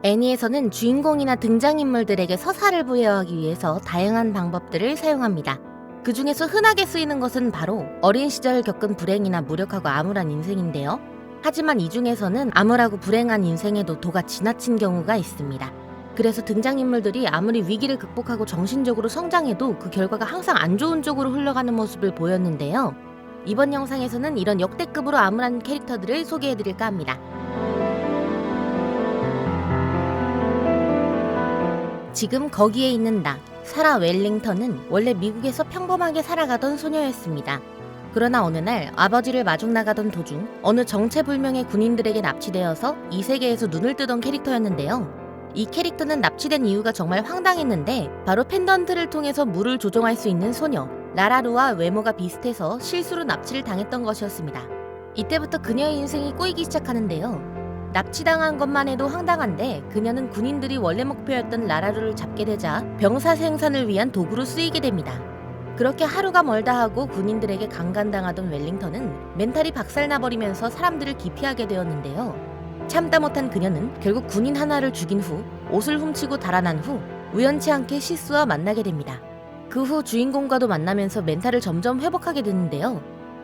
애니에서는 주인공이나 등장인물들에게 서사를 부여하기 위해서 다양한 방법들을 사용합니다. 그 중에서 흔하게 쓰이는 것은 바로 어린 시절 겪은 불행이나 무력하고 암울한 인생인데요. 하지만 이 중에서는 암울하고 불행한 인생에도 도가 지나친 경우가 있습니다. 그래서 등장인물들이 아무리 위기를 극복하고 정신적으로 성장해도 그 결과가 항상 안 좋은 쪽으로 흘러가는 모습을 보였는데요. 이번 영상에서는 이런 역대급으로 암울한 캐릭터들을 소개해드릴까 합니다. 지금 거기에 있는 나, 사라 웰링턴은 원래 미국에서 평범하게 살아가던 소녀였습니다. 그러나 어느 날 아버지를 마중 나가던 도중 어느 정체불명의 군인들에게 납치되어서 이 세계에서 눈을 뜨던 캐릭터였는데요. 이 캐릭터는 납치된 이유가 정말 황당했는데 바로 펜던트를 통해서 물을 조종할 수 있는 소녀 라라루와 외모가 비슷해서 실수로 납치를 당했던 것이었습니다. 이때부터 그녀의 인생이 꼬이기 시작하는데요. 납치당한 것만 해도 황당한데 그녀는 군인들이 원래 목표였던 라라루를 잡게 되자 병사 생산을 위한 도구로 쓰이게 됩니다. 그렇게 하루가 멀다 하고 군인들에게 강간당하던 웰링턴은 멘탈이 박살나버리면서 사람들을 기피하게 되었는데요. 참다 못한 그녀는 결국 군인 하나를 죽인 후 옷을 훔치고 달아난 후 우연치 않게 시스와 만나게 됩니다. 그 후 주인공과도 만나면서 멘탈을 점점 회복하게 되는데요.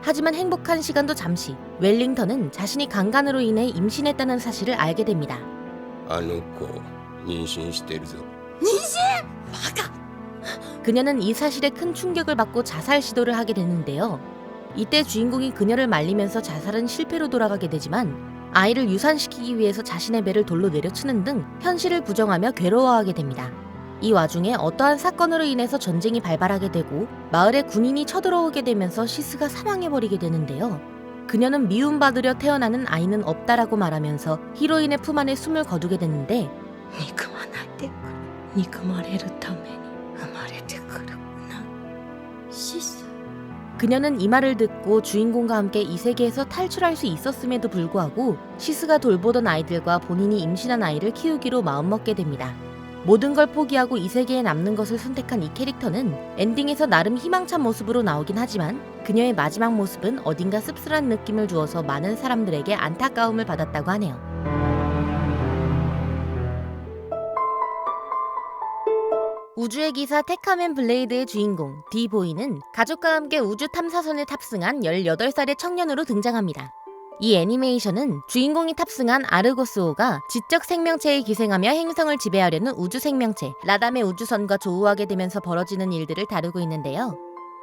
하지만 행복한 시간도 잠시 웰링턴은 자신이 강간으로 인해 임신했다는 사실을 알게 됩니다. あの子妊娠してるぞ 그녀는 이 사실에 큰 충격을 받고 자살 시도를 하게 되는데요. 이때 주인공이 그녀를 말리면서 자살은 실패로 돌아가게 되지만 아이를 유산시키기 위해서 자신의 배를 돌로 내려치는 등 현실을 부정하며 괴로워하게 됩니다. 이 와중에 어떠한 사건으로 인해서 전쟁이 발발하게 되고 마을에 군인이 쳐들어오게 되면서 시스가 사망해버리게 되는데요. 그녀는 미움받으려 태어나는 아이는 없다라고 말하면서 히로인의 품 안에 숨을 거두게 되는데 憎まないでくれ憎まれるために生まれてくるなシス 그녀는 이 말을 듣고 주인공과 함께 이 세계에서 탈출할 수 있었음에도 불구하고 시스가 돌보던 아이들과 본인이 임신한 아이를 키우기로 마음먹게 됩니다. 모든 걸 포기하고 이 세계에 남는 것을 선택한 이 캐릭터는 엔딩에서 나름 희망찬 모습으로 나오긴 하지만 그녀의 마지막 모습은 어딘가 씁쓸한 느낌을 주어서 많은 사람들에게 안타까움을 받았다고 하네요. 우주의 기사 테카맨 블레이드의 주인공 디보이는 가족과 함께 우주 탐사선에 탑승한 18살의 청년으로 등장합니다. 이 애니메이션은 주인공이 탑승한 아르고스호가 지적 생명체에 기생하며 행성을 지배하려는 우주 생명체 라담의 우주선과 조우하게 되면서 벌어지는 일들을 다루고 있는데요.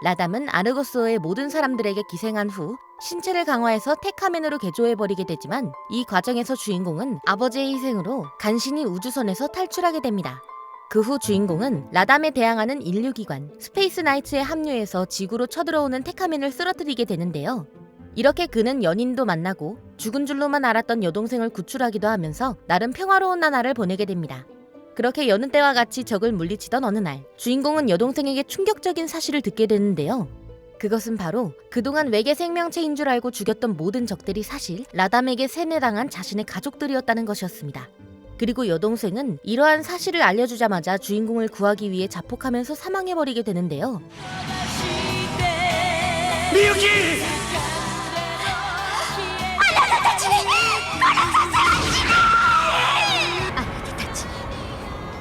라담은 아르고스호의 모든 사람들에게 기생한 후 신체를 강화해서 테카맨으로 개조해버리게 되지만 이 과정에서 주인공은 아버지의 희생으로 간신히 우주선에서 탈출하게 됩니다. 그 후 주인공은 라담에 대항하는 인류기관 스페이스 나이츠에 합류해서 지구로 쳐들어오는 테카맨을 쓰러뜨리게 되는데요. 이렇게 그는 연인도 만나고 죽은 줄로만 알았던 여동생을 구출하기도 하면서 나름 평화로운 나날을 보내게 됩니다. 그렇게 여느 때와 같이 적을 물리치던 어느 날 주인공은 여동생에게 충격적인 사실을 듣게 되는데요. 그것은 바로 그동안 외계 생명체인 줄 알고 죽였던 모든 적들이 사실 라담에게 세뇌당한 자신의 가족들이었다는 것이었습니다. 그리고 여동생은 이러한 사실을 알려주자마자 주인공을 구하기 위해 자폭하면서 사망해버리게 되는데요. 미유키! あなたたち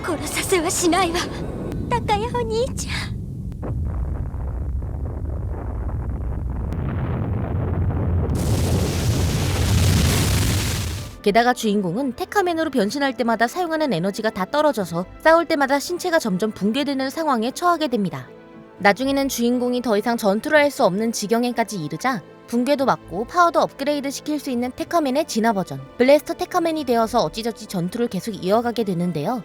殺させはしないわ高谷お兄ちゃん 게다가 주인공은 테카맨으로 변신할 때마다 사용하는 에너지가 다 떨어져서 싸울 때마다 신체가 점점 붕괴되는 상황에 처하게 됩니다. 나중에는 주인공이 더 이상 전투를 할 수 없는 지경에까지 이르자 붕괴도 막고 파워도 업그레이드 시킬 수 있는 테카맨의 진화 버전 블래스터 테카맨이 되어서 어찌저찌 전투를 계속 이어가게 되는데요.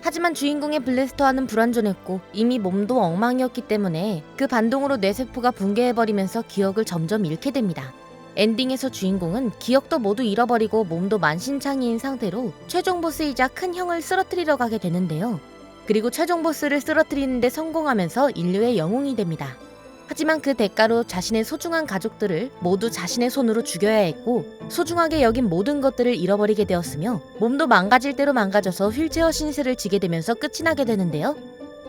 하지만 주인공의 블래스터와는 불완전했고 이미 몸도 엉망이었기 때문에 그 반동으로 뇌세포가 붕괴해버리면서 기억을 점점 잃게 됩니다. 엔딩에서 주인공은 기억도 모두 잃어버리고 몸도 만신창이인 상태로 최종 보스이자 큰 형을 쓰러뜨리러 가게 되는데요. 그리고 최종 보스를 쓰러뜨리는데 성공하면서 인류의 영웅이 됩니다. 하지만 그 대가로 자신의 소중한 가족들을 모두 자신의 손으로 죽여야 했고 소중하게 여긴 모든 것들을 잃어버리게 되었으며 몸도 망가질 대로 망가져서 휠체어 신세를 지게 되면서 끝이 나게 되는데요.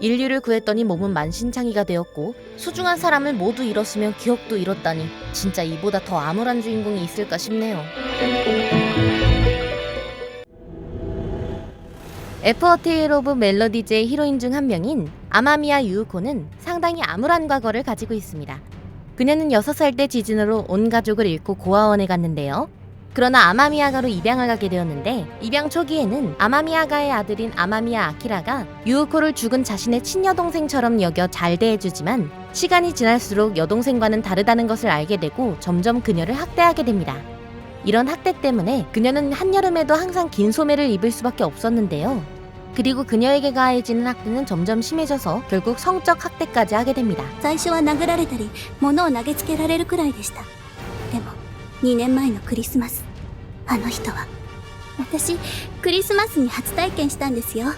인류를 구했더니 몸은 만신창이가 되었고 소중한 사람을 모두 잃었으면 기억도 잃었다니 진짜 이보다 더 암울한 주인공이 있을까 싶네요. F.A Tale of 멜로디즈의 히로인 중 한 명인 아마미야 유우코는 상당히 암울한 과거를 가지고 있습니다. 그녀는 6살 때 지진으로 온 가족을 잃고 고아원에 갔는데요. 그러나 아마미야가로 입양을 가게 되었는데 입양 초기에는 아마미야가의 아들인 아마미야 아키라가 유우코를 죽은 자신의 친여동생처럼 여겨 잘 대해주지만 시간이 지날수록 여동생과는 다르다는 것을 알게 되고 점점 그녀를 학대하게 됩니다. 이런 학대 때문에 그녀는 한여름에도 항상 긴 소매를 입을 수밖에 없었는데요. 그리고 그녀에게 가해지는 학대는 점점 심해져서 결국 성적 학대까지 하게 됩니다. 最初は殴られたり物を投げつけられるくらいでした。でも2年前のクリスマス、あの人は私クリスマスに初体験したんですよ。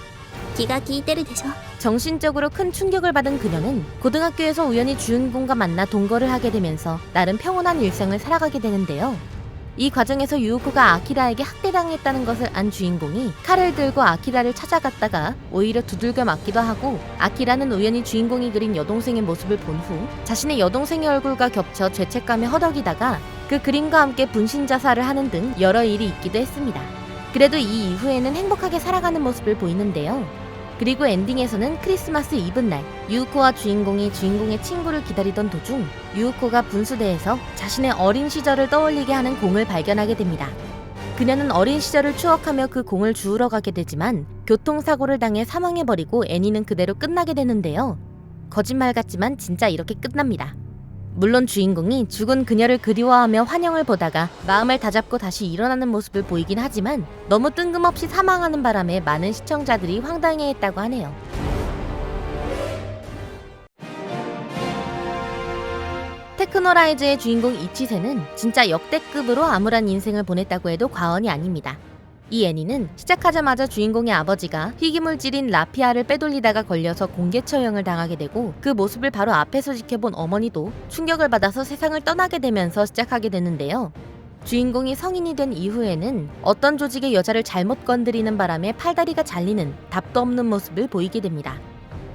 気が利いてるでしょ。 정신적으로 큰 충격을 받은 그녀는 고등학교에서 우연히 주인공과 만나 동거를 하게 되면서 나름 평온한 일상을 살아가게 되는데요. 이 과정에서 유우코가 아키라에게 학대당했다는 것을 안 주인공이 칼을 들고 아키라를 찾아갔다가 오히려 두들겨 맞기도 하고, 아키라는 우연히 주인공이 그린 여동생의 모습을 본 후 자신의 여동생의 얼굴과 겹쳐 죄책감에 허덕이다가 그 그림과 함께 분신 자살을 하는 등 여러 일이 있기도 했습니다. 그래도 이 이후에는 행복하게 살아가는 모습을 보이는데요. 그리고 엔딩에서는 크리스마스 이브날 유우코와 주인공이 주인공의 친구를 기다리던 도중 유우코가 분수대에서 자신의 어린 시절을 떠올리게 하는 공을 발견하게 됩니다. 그녀는 어린 시절을 추억하며 그 공을 주우러 가게 되지만 교통사고를 당해 사망해버리고 애니는 그대로 끝나게 되는데요. 거짓말 같지만 진짜 이렇게 끝납니다. 물론 주인공이 죽은 그녀를 그리워하며 환영을 보다가 마음을 다잡고 다시 일어나는 모습을 보이긴 하지만 너무 뜬금없이 사망하는 바람에 많은 시청자들이 황당해했다고 하네요. 테크노라이즈의 주인공 이치세는 진짜 역대급으로 암울한 인생을 보냈다고 해도 과언이 아닙니다. 이 애니는 시작하자마자 주인공의 아버지가 희귀물질인 라피아를 빼돌리다가 걸려서 공개 처형을 당하게 되고, 그 모습을 바로 앞에서 지켜본 어머니도 충격을 받아서 세상을 떠나게 되면서 시작하게 되는데요. 주인공이 성인이 된 이후에는 어떤 조직의 여자를 잘못 건드리는 바람에 팔다리가 잘리는 답도 없는 모습을 보이게 됩니다.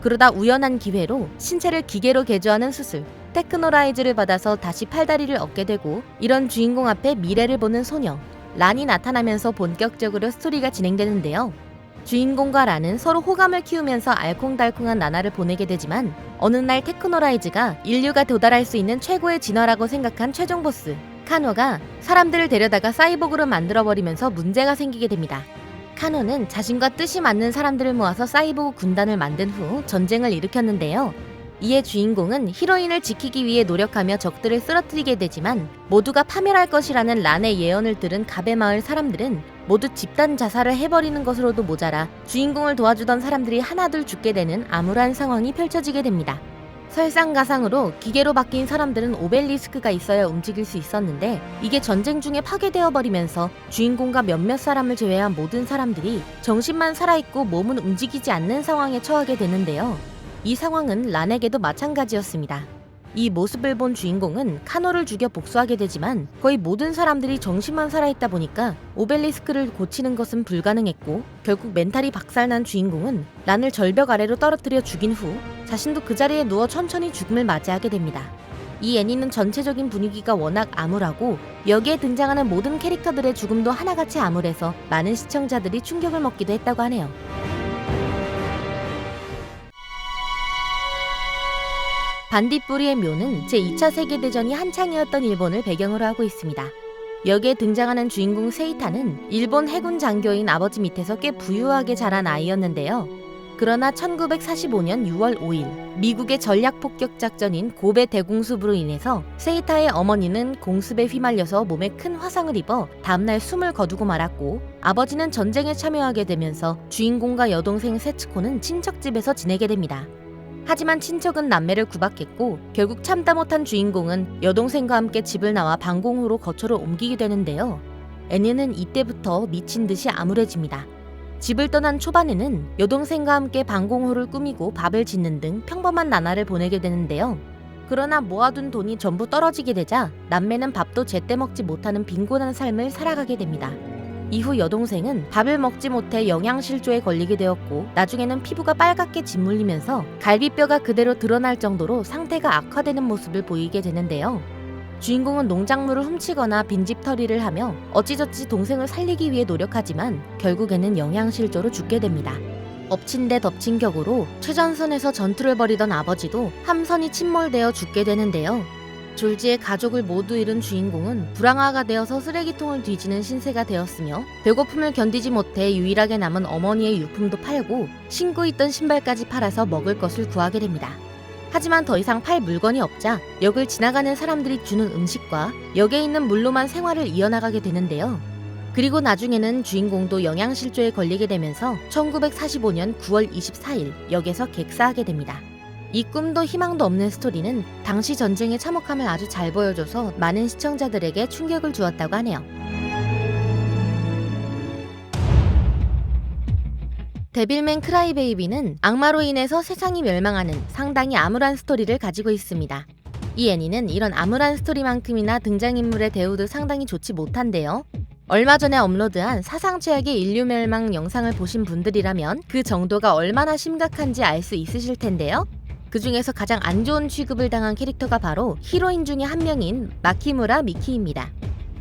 그러다 우연한 기회로 신체를 기계로 개조하는 수술, 테크노라이즈를 받아서 다시 팔다리를 얻게 되고, 이런 주인공 앞에 미래를 보는 소녀 란이 나타나면서 본격적으로 스토리가 진행되는데요. 주인공과 란은 서로 호감을 키우면서 알콩달콩한 나날을 보내게 되지만 어느 날 테크노라이즈가 인류가 도달할 수 있는 최고의 진화라고 생각한 최종 보스 카노가 사람들을 데려다가 사이보그로 만들어버리면서 문제가 생기게 됩니다. 카노는 자신과 뜻이 맞는 사람들을 모아서 사이보그 군단을 만든 후 전쟁을 일으켰는데요. 이에 주인공은 히로인을 지키기 위해 노력하며 적들을 쓰러뜨리게 되지만 모두가 파멸할 것이라는 란의 예언을 들은 갑의 마을 사람들은 모두 집단 자살을 해버리는 것으로도 모자라 주인공을 도와주던 사람들이 하나둘 죽게 되는 암울한 상황이 펼쳐지게 됩니다. 설상가상으로 기계로 바뀐 사람들은 오벨리스크가 있어야 움직일 수 있었는데 이게 전쟁 중에 파괴되어 버리면서 주인공과 몇몇 사람을 제외한 모든 사람들이 정신만 살아있고 몸은 움직이지 않는 상황에 처하게 되는데요. 이 상황은 란에게도 마찬가지였습니다. 이 모습을 본 주인공은 카노를 죽여 복수하게 되지만 거의 모든 사람들이 정신만 살아있다 보니까 오벨리스크를 고치는 것은 불가능했고, 결국 멘탈이 박살난 주인공은 란을 절벽 아래로 떨어뜨려 죽인 후 자신도 그 자리에 누워 천천히 죽음을 맞이하게 됩니다. 이 애니는 전체적인 분위기가 워낙 암울하고 여기에 등장하는 모든 캐릭터들의 죽음도 하나같이 암울해서 많은 시청자들이 충격을 먹기도 했다고 하네요. 반딧불이의 묘는 제2차 세계대전이 한창이었던 일본을 배경으로 하고 있습니다. 여기에 등장하는 주인공 세이타는 일본 해군 장교인 아버지 밑에서 꽤 부유하게 자란 아이였는데요. 그러나 1945년 6월 5일 미국의 전략폭격 작전인 고베 대공습으로 인해서 세이타의 어머니는 공습에 휘말려서 몸에 큰 화상을 입어 다음날 숨을 거두고 말았고, 아버지는 전쟁에 참여하게 되면서 주인공과 여동생 세츠코는 친척집에서 지내게 됩니다. 하지만 친척은 남매를 구박했고 결국 참다 못한 주인공은 여동생과 함께 집을 나와 방공호로 거처를 옮기게 되는데요. 애니는 이때부터 미친 듯이 암울해집니다. 집을 떠난 초반에는 여동생과 함께 방공호를 꾸미고 밥을 짓는 등 평범한 나날을 보내게 되는데요. 그러나 모아둔 돈이 전부 떨어지게 되자 남매는 밥도 제때 먹지 못하는 빈곤한 삶을 살아가게 됩니다. 이후 여동생은 밥을 먹지 못해 영양실조에 걸리게 되었고 나중에는 피부가 빨갛게 짓물리면서 갈비뼈가 그대로 드러날 정도로 상태가 악화되는 모습을 보이게 되는데요. 주인공은 농작물을 훔치거나 빈집털이를 하며 어찌저찌 동생을 살리기 위해 노력하지만 결국에는 영양실조로 죽게 됩니다. 엎친 데 덮친 격으로 최전선에서 전투를 벌이던 아버지도 함선이 침몰되어 죽게 되는데요. 졸지에 가족을 모두 잃은 주인공은 불황아가 되어서 쓰레기통을 뒤지는 신세가 되었으며 배고픔을 견디지 못해 유일하게 남은 어머니의 유품도 팔고 신고 있던 신발까지 팔아서 먹을 것을 구하게 됩니다. 하지만 더 이상 팔 물건이 없자 역을 지나가는 사람들이 주는 음식과 역에 있는 물로만 생활을 이어나가게 되는데요. 그리고 나중에는 주인공도 영양실조에 걸리게 되면서 1945년 9월 24일 역에서 객사하게 됩니다. 이 꿈도 희망도 없는 스토리는 당시 전쟁의 참혹함을 아주 잘 보여줘서 많은 시청자들에게 충격을 주었다고 하네요. 데빌맨 크라이베이비는 악마로 인해서 세상이 멸망하는 상당히 암울한 스토리를 가지고 있습니다. 이 애니는 이런 암울한 스토리만큼이나 등장인물의 대우도 상당히 좋지 못한데요. 얼마 전에 업로드한 사상 최악의 인류 멸망 영상을 보신 분들이라면 그 정도가 얼마나 심각한지 알 수 있으실 텐데요. 그 중에서 가장 안 좋은 취급을 당한 캐릭터가 바로 히로인 중에 한 명인 마키무라 미키입니다.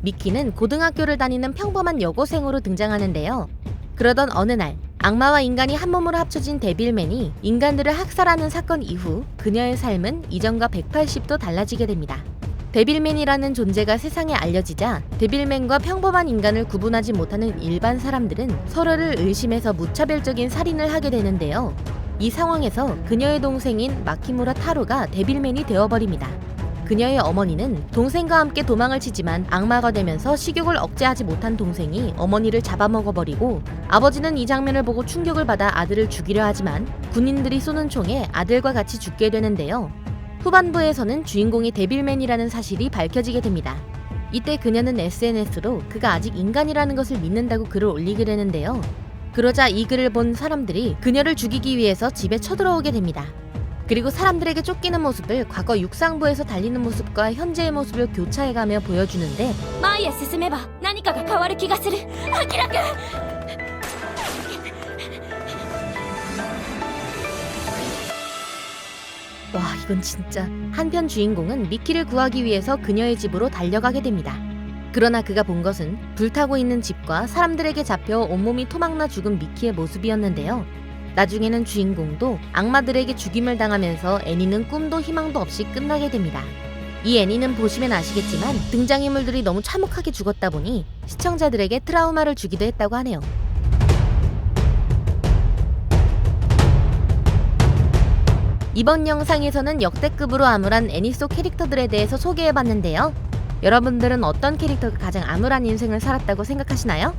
미키는 고등학교를 다니는 평범한 여고생으로 등장하는데요. 그러던 어느 날 악마와 인간이 한 몸으로 합쳐진 데빌맨이 인간들을 학살하는 사건 이후 그녀의 삶은 이전과 180도 달라지게 됩니다. 데빌맨이라는 존재가 세상에 알려지자 데빌맨과 평범한 인간을 구분하지 못하는 일반 사람들은 서로를 의심해서 무차별적인 살인을 하게 되는데요. 이 상황에서 그녀의 동생인 마키무라 타루가 데빌맨이 되어버립니다. 그녀의 어머니는 동생과 함께 도망을 치지만 악마가 되면서 식욕을 억제하지 못한 동생이 어머니를 잡아먹어버리고 아버지는 이 장면을 보고 충격을 받아 아들을 죽이려 하지만 군인들이 쏘는 총에 아들과 같이 죽게 되는데요. 후반부에서는 주인공이 데빌맨이라는 사실이 밝혀지게 됩니다. 이때 그녀는 SNS로 그가 아직 인간이라는 것을 믿는다고 글을 올리게 되는데요. 그러자 이 글을 본 사람들이 그녀를 죽이기 위해서 집에 쳐들어오게 됩니다. 그리고 사람들에게 쫓기는 모습을 과거 육상부에서 달리는 모습과 현재의 모습을 교차해가며 보여주는데 前へ進めば何かが変わる気がする。アキラくん。 와, 이건 진짜. 한편 주인공은 미키를 구하기 위해서 그녀의 집으로 달려가게 됩니다. 그러나 그가 본 것은 불타고 있는 집과 사람들에게 잡혀 온몸이 토막나 죽은 미키의 모습이었는데요. 나중에는 주인공도 악마들에게 죽임을 당하면서 애니는 꿈도 희망도 없이 끝나게 됩니다. 이 애니는 보시면 아시겠지만 등장인물들이 너무 참혹하게 죽었다 보니 시청자들에게 트라우마를 주기도 했다고 하네요. 이번 영상에서는 역대급으로 암울한 애니 속 캐릭터들에 대해서 소개해봤는데요. 여러분들은 어떤 캐릭터가 가장 암울한 인생을 살았다고 생각하시나요?